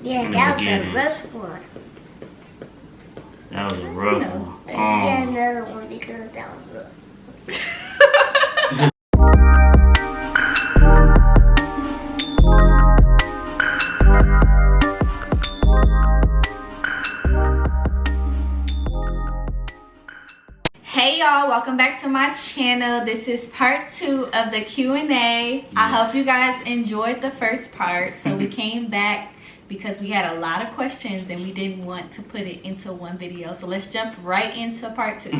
Yeah, that was a rough one. That was a rough one. Let's get another one because that was rough. Hey y'all, welcome back to my channel. This is part 2 of the Q&A. Yes. I hope you guys enjoyed the first part. So we came back because we had a lot of questions and we didn't want to put it into one video. So let's jump right into part 2.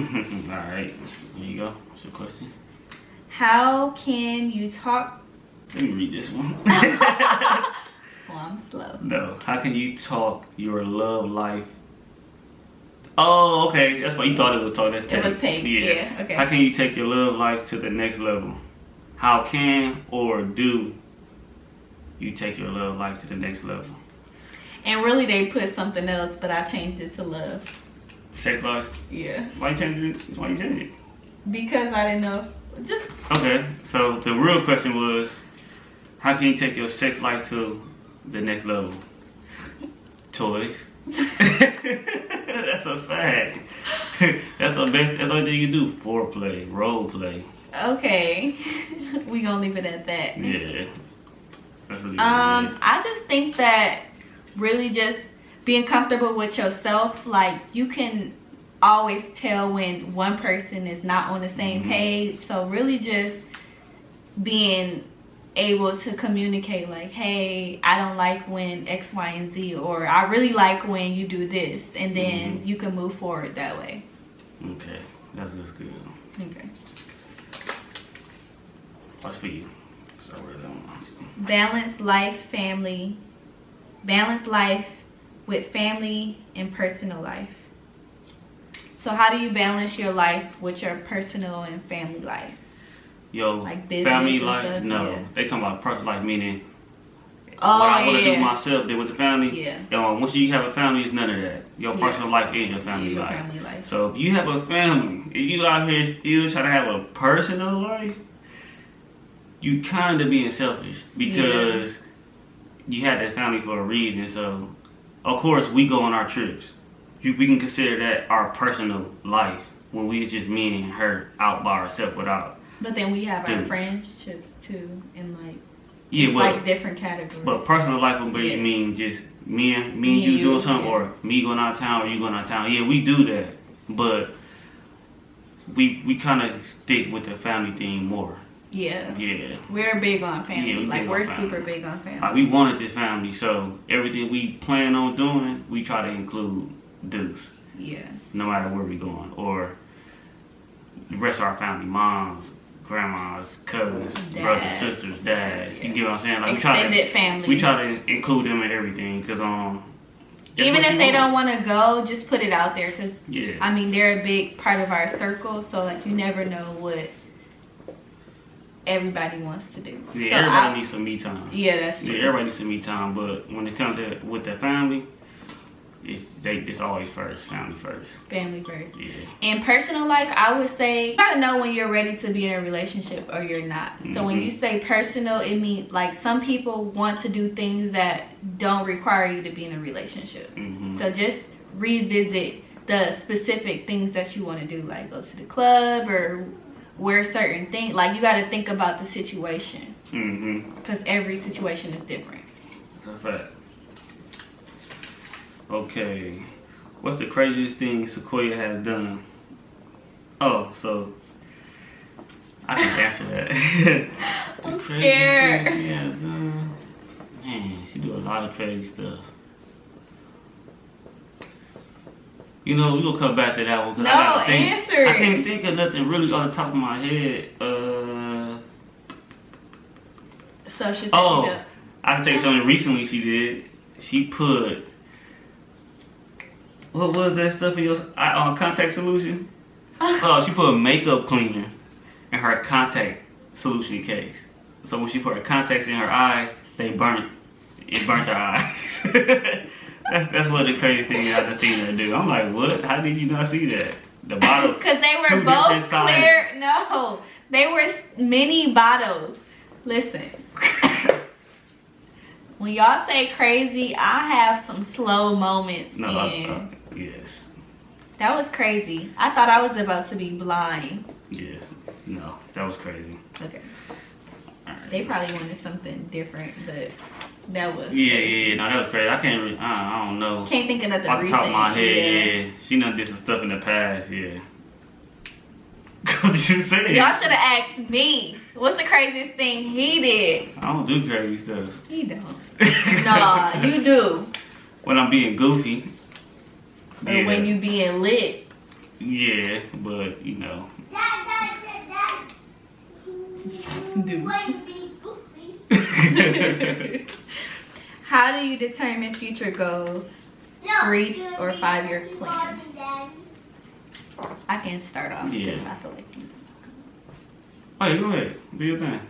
Alright, here you go. What's your question? How can you talk? Let me read this one. Well, I'm slow. No. How can you talk your love life? Oh, okay. That's why you thought it was talk. That's take. It was take. Yeah. Okay. How can you take your love life to the next level? How can or do you take your love life to the next level? And really, they put something else, but I changed it to love. Sex life? Yeah. Why you changed it? Why you changed it? Because I didn't know. Just. Okay. So the real question was, how can you take your sex life to the next level? Toys. That's a fact. That's the best. That's the only thing you do. Foreplay, role play. Okay, we gonna leave it at that. Yeah. That's really I just think that really just being comfortable with yourself, like you can always tell when one person is not on the same page. So really just being able to communicate like, hey, I don't like when X, Y, and Z, or I really like when you do this, and then you can move forward that way. Okay, that's good. Okay. What's for you? So I really don't want to. Balance life with family and personal life. So how do you balance your life with your personal and family life? Yo, like family life? Stuff, no. Yeah. They talking about personal life, meaning what I want to do myself, then with the family. Yeah. Yo, once you have a family, it's none of that. Your personal life is your family life. So if you have a family, if you out here still trying to have a personal life, you kind of being selfish because you had that family for a reason. So, of course, we go on our trips. We can consider that our personal life when we was just me and her out by ourselves without. But then we have our friendships too, and like like different categories. But personal life would mean just me and you doing something, or me going out of town, or you going out of town. Yeah, we do that, but we kind of stick with the family thing more. Yeah. Yeah. We're big on family. Yeah, like we're super big on family. We wanted this family, so everything we plan on doing, we try to include Deuce. Yeah. No matter where we going, or the rest of our family, moms, grandmas, cousins, brothers, sisters, dads. You get what I'm saying? Like extended family. We try to include them in everything, cause even if they don't want to go, just put it out there, cause I mean they're a big part of our circle. So like you never know what everybody wants to do. Yeah, so everybody needs some me time. Yeah, that's true. Yeah, everybody needs some me time, but when it comes to with the family, it's always first, family first. Family first. Yeah. In personal life, I would say you gotta know when you're ready to be in a relationship or you're not. So when you say personal, it means like some people want to do things that don't require you to be in a relationship. So just revisit the specific things that you want to do, like go to the club or wear certain things. Like you gotta think about the situation. Because every situation is different. That's a fact. Okay, what's the craziest thing Sequoia has done? Oh, so I can answer that. I'm scared. She has done. Man, she do a lot of crazy stuff. You know, we're gonna come back to that one. No, answer. I can't think of nothing really on the top of my head. So she. I can tell you something. Recently, she did. She put. What was that stuff in your contact solution? Oh, she put a makeup cleaner in her contact solution case. So when she put her contacts in her eyes, it burnt her eyes. That's one of the craziest things I've seen her do. I'm like, what? How did you not see that? The bottle. Because they were both clear. No, they were mini bottles. Listen. When y'all say crazy, I have some slow moments. No, yes. That was crazy. I thought I was about to be blind. Yes. No, that was crazy. Okay. Right. They probably wanted something different, but that was Yeah. No, that was crazy. I can't really, I don't know. Can't think of nothing Off the top of my head, yeah. She done did some stuff in the past, yeah. What did you say? Y'all should have asked me. What's the craziest thing he did? I don't do crazy stuff. He don't. Nah, you do. When I'm being goofy. Or when you being lit. Yeah, but you know. Do. How do you determine future goals? 3 or 5 year plans? I can start off because I feel like you. Oh, yeah, go ahead. Do your thing.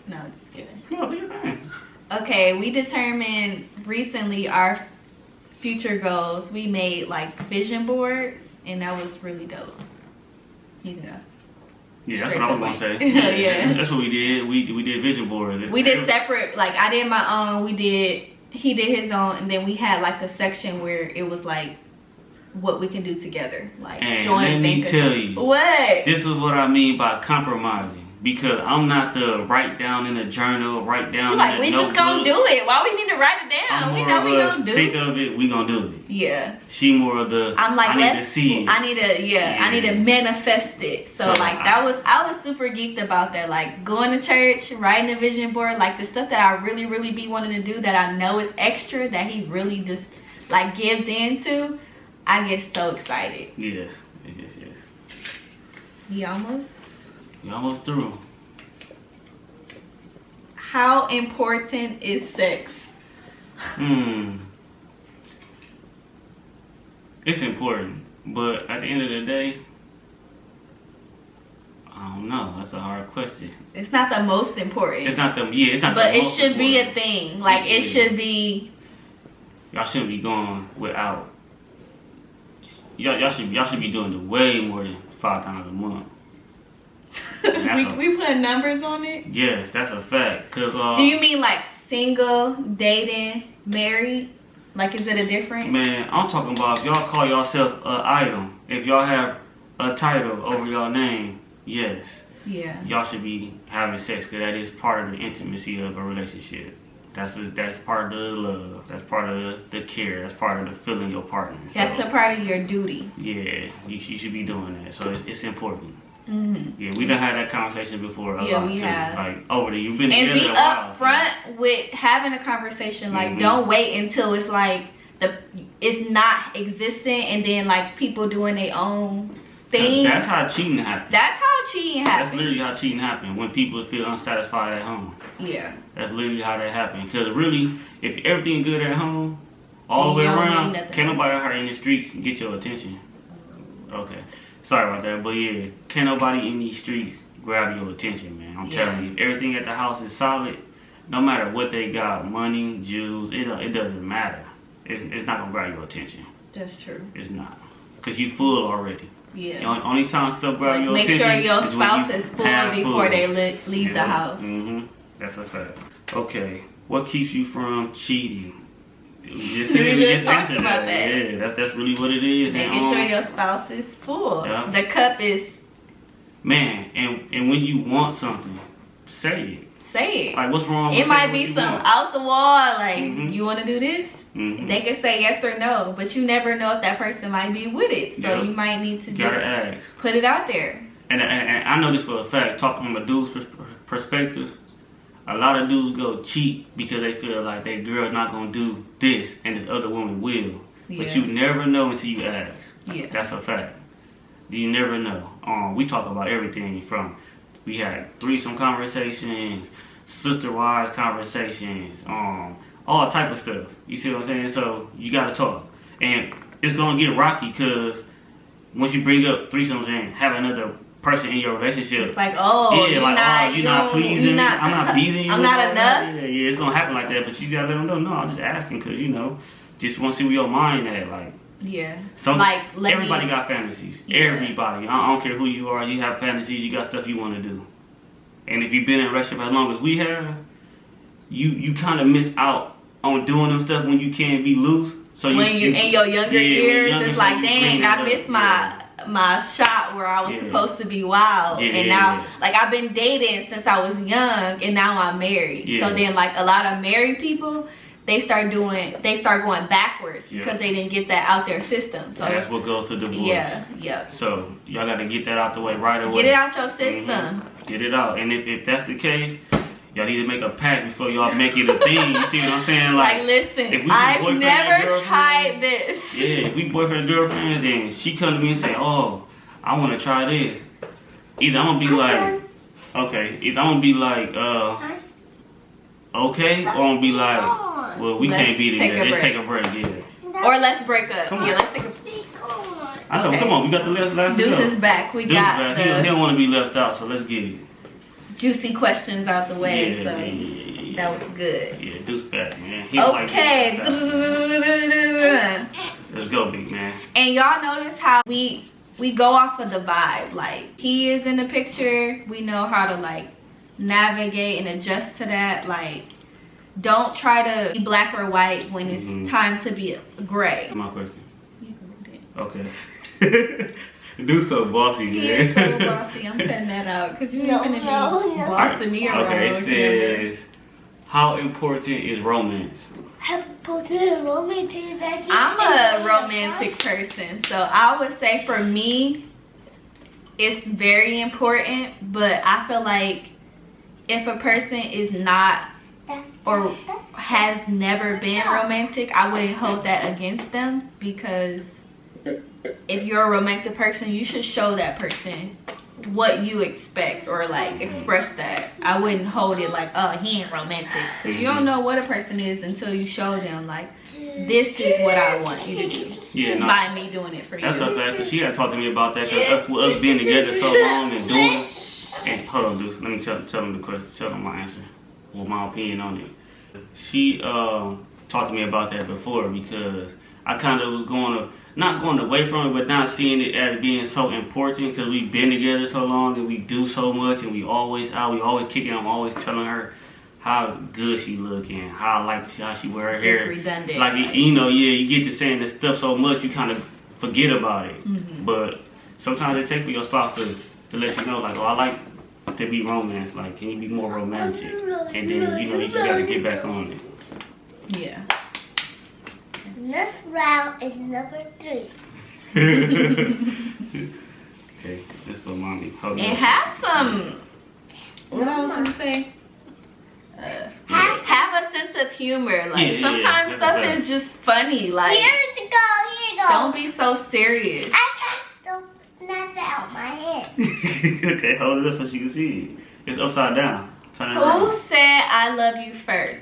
No, just kidding. No, do your thing. Okay, we determined recently our future goals. We made like vision boards, and that was really dope. You know. Yeah, that's what I was gonna say. Yeah. That's what we did. We did vision boards. We did separate. Like I did my own. He did his own, and then we had like a section where it was like what we can do together, like and joint. Let me tell you, what this is what I mean by compromising. Because I'm not the write down in a journal, write down in like a we notebook. just gonna do it. Why we need to write it down? We know we gonna do it. Think of it, we gonna do it. Yeah. She more of the I'm like, I need to see it. I need to manifest it. So like I was super geeked about that. Like going to church, writing a vision board, like the stuff that I really be wanting to do that I know is extra that he really just like gives into. I get so excited. Yes. You almost through. How important is sex? It's important, but at the end of the day, I don't know. That's a hard question. It's not the most important. It's not the it's not. But the it most should be a important. thing. Like it should be. Y'all shouldn't be going without. Y'all should be doing it way more than 5 times a month. we put numbers on it? Yes, that's a fact. Cause do you mean like single, dating, married? Like is it a difference? Man, I'm talking about if y'all call yourself an item, if y'all have a title over your name, yes. Yeah. Y'all should be having sex because that is part of the intimacy of a relationship. That's part of the love. That's part of the care. That's part of the feeling your partner. That's a part of your duty. Yeah, you should be doing that. So it's important. Mm-hmm. Yeah, we done had that conversation before. Yeah, we have. Like over there, you've been and together be a while, upfront with having a conversation. Like, don't wait until it's like it's not existent, and then like people doing their own thing. That's how cheating happens. That's how cheating happens. That's literally how cheating happens when people feel unsatisfied at home. Yeah. That's literally how that happens. Because really, if everything good at home, all the way around, can't nobody out here in the streets get your attention. Okay. Sorry about that, but yeah, can't nobody in these streets grab your attention, man. I'm telling you, if everything at the house is solid, no matter what they got, money, jewels, it doesn't matter. It's not gonna grab your attention. That's true. It's not, cause you full already. Yeah. The only time stuff grab your make attention. Make sure your is spouse is full before they leave the house. That's a fact. Okay, what keeps you from cheating? We just talked about that. Yeah, that's really what it is. Making sure your spouse is full. Yeah. The cup is. Man, and when you want something, say it. Say it. Like, what's wrong with it? Might be some out the wall, like, you want to do this? They can say yes or no, but you never know if that person might be with it. So you might need to just put it out there. And I know this for a fact, talking from a dude's perspective, a lot of dudes go cheat because they feel like their girl's not going to do this and this other woman will. Yeah. But you never know until you ask. Yeah. That's a fact. You never know. We talk about everything from, we had threesome conversations, sister-wise conversations, all type of stuff. You see what I'm saying? So you got to talk. And it's going to get rocky because once you bring up threesomes and have another person in your relationship, it's like, you're not pleasing me. I'm not pleasing you. I'm not enough. Yeah, it's gonna happen like that. But you gotta let them know. No, I'm just asking because just want to see where your mind at. Like, yeah, everybody got fantasies. Yeah. Everybody. I don't care who you are. You have fantasies. You got stuff you want to do. And if you've been in a relationship as long as we have, you kind of miss out on doing them stuff when you can't be loose. So when you in your younger years, it's like, so dang, I missed my shot where I was supposed to be wild, and now like I've been dating since I was young, and now I'm married. So then like a lot of married people, they start going backwards because they didn't get that out their system. So that's what goes to divorce. Yeah. So y'all got to get that out the way right away. Get it out your system. Get it out. And if that's the case, y'all need to make a pact before y'all make it a thing. You see what I'm saying? Like listen, I've never tried this. Yeah, if we boyfriend and girlfriends and she come to me and say, oh, I want to try this. Either I'm going to be like, okay. Either I'm going to be like, okay. Or I'm going to be like, well, we can't be together. Let's take a break, Or let's break up. Let's take a break. I know, come on. We got the last Deuce is back. We got he don't want to be left out, so let's get it. Juicy questions out the way, so that was good. Yeah, Deuce back, man. Okay. Let's go, big man. And y'all notice how we go off of the vibe. Like, he is in the picture. We know how to, like, navigate and adjust to that. Like, don't try to be black or white when it's time to be gray. My question. You can read it. Okay. Deuce so bossy, man. He is so bossy. I'm cutting that out because you ain't gonna be bossing me around. Okay, it says, how important is romance? How important is romantic? I'm a romantic person, so I would say for me, it's very important. But I feel like if a person is not or has never been romantic, I wouldn't hold that against them, because if you're a romantic person, you should show that person what you expect, or like express that. I wouldn't hold it like, oh, he ain't romantic, because you don't know what a person is until you show them like, this is what I want you to do. By me doing it for you. That's a fact, because she had talked to me about that, because us being together so long and doing, and hold on, dude, let me tell them the question, tell them my answer, or my opinion on it. She talked to me about that before, because I kind of was not going away from it, but not seeing it as being so important, because we've been together so long and we do so much, and we always kicking. I'm always telling her how good she look and how I like how she wear her hair. It's redundant. Like, you know, you get to saying this stuff so much, you kind of forget about it. But sometimes it takes for your spouse to let you know, like, oh, I like to be romance. Like, can you be more romantic? And then, you know, you just got to get back on it. Yeah. Next round is number 3. Okay, let's go, mommy. Hold and on. have some, what I was gonna say? Have a sense of humor. Like, sometimes stuff is just funny. Like, here you go. Don't be so serious. I can't snap out my head. Okay, hold it up so she can see it. It's upside down. Turn it Who around. said I love you first?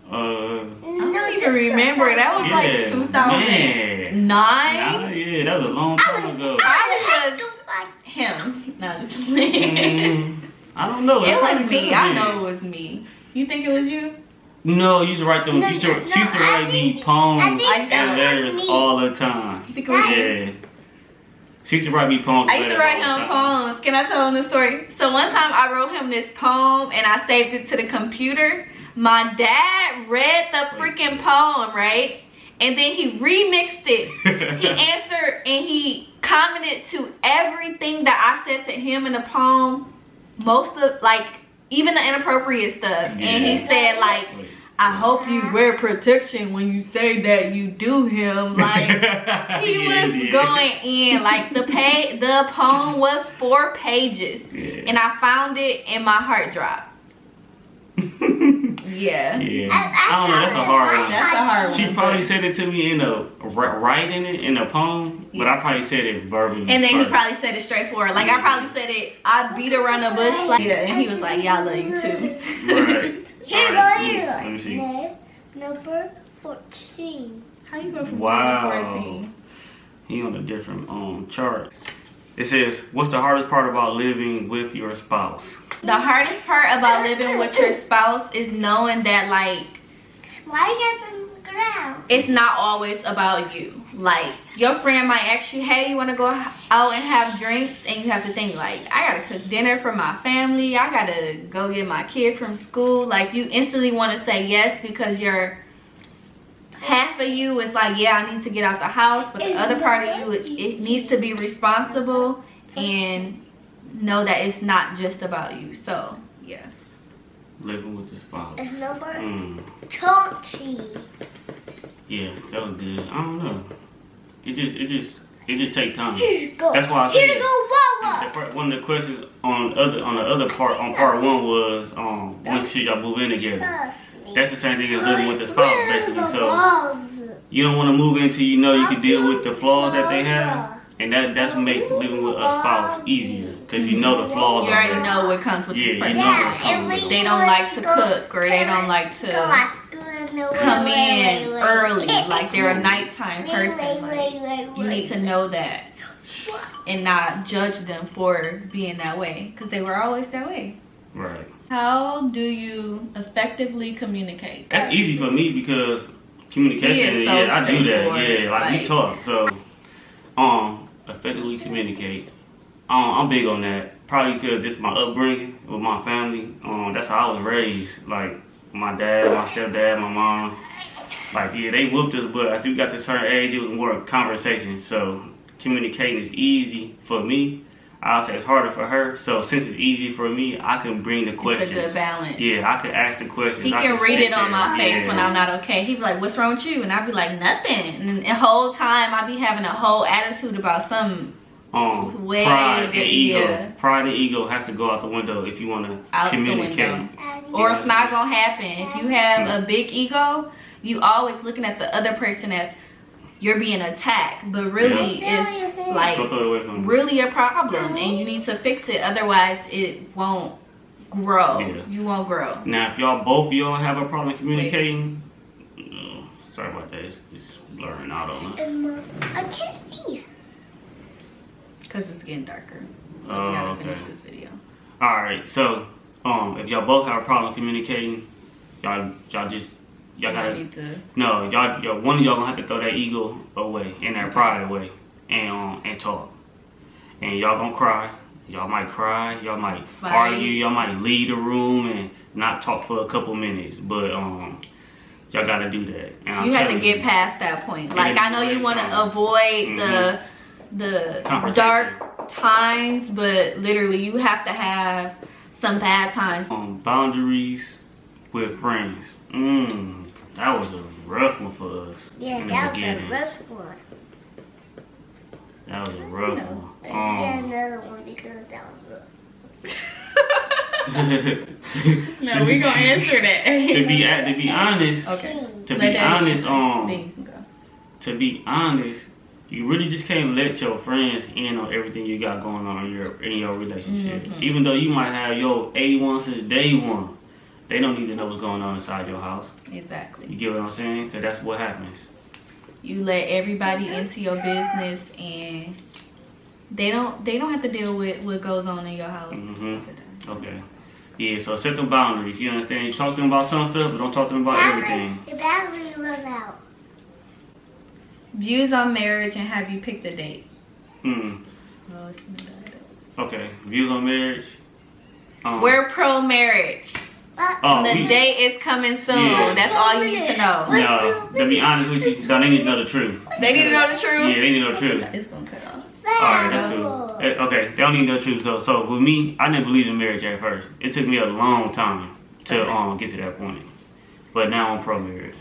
I don't even remember. That was like 2009. Yeah, that was a long time ago. I was him. No, just I don't know. It was me. I know it was me. You think it was you? No, you used to write them. She used to write me poems and letters all the time. You think it was yeah. She used to write me poems. I used to write him poems. Can I tell him the story? So one time I wrote him this poem and I saved it to the computer. My dad read the freaking poem, right? And then he remixed it. He answered and he commented to everything that I said to him in the poem. Most of, like, even the inappropriate stuff. Yeah. And he said, like, I hope you wear protection when you say that you do him. Like, he was going in. Like, the poem was 4 pages. Yeah. And I found it and my heart dropped. Yeah. I don't know, that's a hard one. That's a hard one. She probably said it to me writing it in a poem, but I probably said it verbally. And then he probably said it straightforward. Like, I probably said it, I beat around the bush. Like, and he was like, yeah, I love you too. Right. Here you go. Let me see. Number 14. How you go from 14? He on a different chart. It says, what's the hardest part about living with your spouse? The hardest part about living with your spouse is knowing that, like, why you got on the ground? It's not always about you. Like, your friend might ask you, hey, you want to go out and have drinks? And you have to think, like, I got to cook dinner for my family. I got to go get my kid from school. Like, you instantly want to say yes because half of you is like, yeah, I need to get out the house. But the other part of you, it needs to be responsible and know that it's not just about you. So, yeah. Living with the spouse. And number 20. Yeah, that was good. I don't know. It just takes time. Go. That's why I Here said to go, Wawa. one of the questions on part 1 was when should y'all move in together? Trust me. That's the same thing as living with the spouse, basically. So balls. you don't want to move in until you know you can deal with the flaws that they have, and that's what makes living with a spouse easier because you know the flaws. You already know what comes with this person. You know what comes with it. They don't like to cook or they don't like to come in early. Like they're a nighttime person. Like, you need to know that and not judge them for being that way because they were always that way. Right. How do you effectively communicate? That's easy for me because communication. So I do that. straightforward. Yeah, like we talk. So, effectively communicate. I'm big on that. Probably because just my upbringing with my family. That's how I was raised. Like my dad, my stepdad, my mom. Like yeah, they whooped us, but after we got to a certain age, it was more conversation. So communicating is easy for me. I'll say it's harder for her. So since it's easy for me, I can bring the questions. It's a good balance. Yeah, I can ask the questions. He can read it on my face when I'm not okay. He'd be like, what's wrong with you? And I'd be like, nothing. And the whole time I'd be having a whole attitude about some way. Pride and ego. Yeah. Pride and ego has to go out the window if you want to communicate. Or it's not going to happen. If you have a big ego, you always looking at the other person as you're being attacked, but really it's like really a problem and you need to fix it, otherwise it won't grow. You won't grow. Now if both of y'all have a problem communicating, sorry about that, it's blurring out on us. I can't see because it's getting darker, so we gotta finish this video. Alright, so if y'all both have a problem communicating, y'all gotta one of y'all gonna have to throw that ego away and that pride away and talk. And y'all gonna cry. Y'all might cry, y'all might argue, y'all might leave the room and not talk for a couple minutes. But y'all gotta do that. And you have to get past that point. Like I know you wanna avoid the dark times, but literally you have to have some bad times. Boundaries with friends. That was a rough one for us. Yeah, that was a rough one. That was a rough one. Let's get another one because that was rough. No, we gonna answer that. To be honest, to be honest, you really just can't let your friends in on everything you got going on in your relationship. Even though you might have your A1 since day one. They don't need to know what's going on inside your house. Exactly. You get what I'm saying? Because that's what happens. You let everybody into your business and they don't have to deal with what goes on in your house. Okay. Yeah, so set them boundaries. You understand? You talk to them about some stuff, but don't talk to them about everything. The battery run out. Views on marriage and have you picked a date? Oh, it's been bad. Okay. Views on marriage. We're pro-marriage. And the date is coming soon. Yeah. That's all you need to know. No, to be honest with you, they need to know the truth. They need to know the truth? Yeah, they need to know the truth. It's going to cut off. Alright, that's cool. Okay, they don't need to know the truth though. So with me, I didn't believe in marriage at first. It took me a long time to get to that point. But now I'm pro-marriage.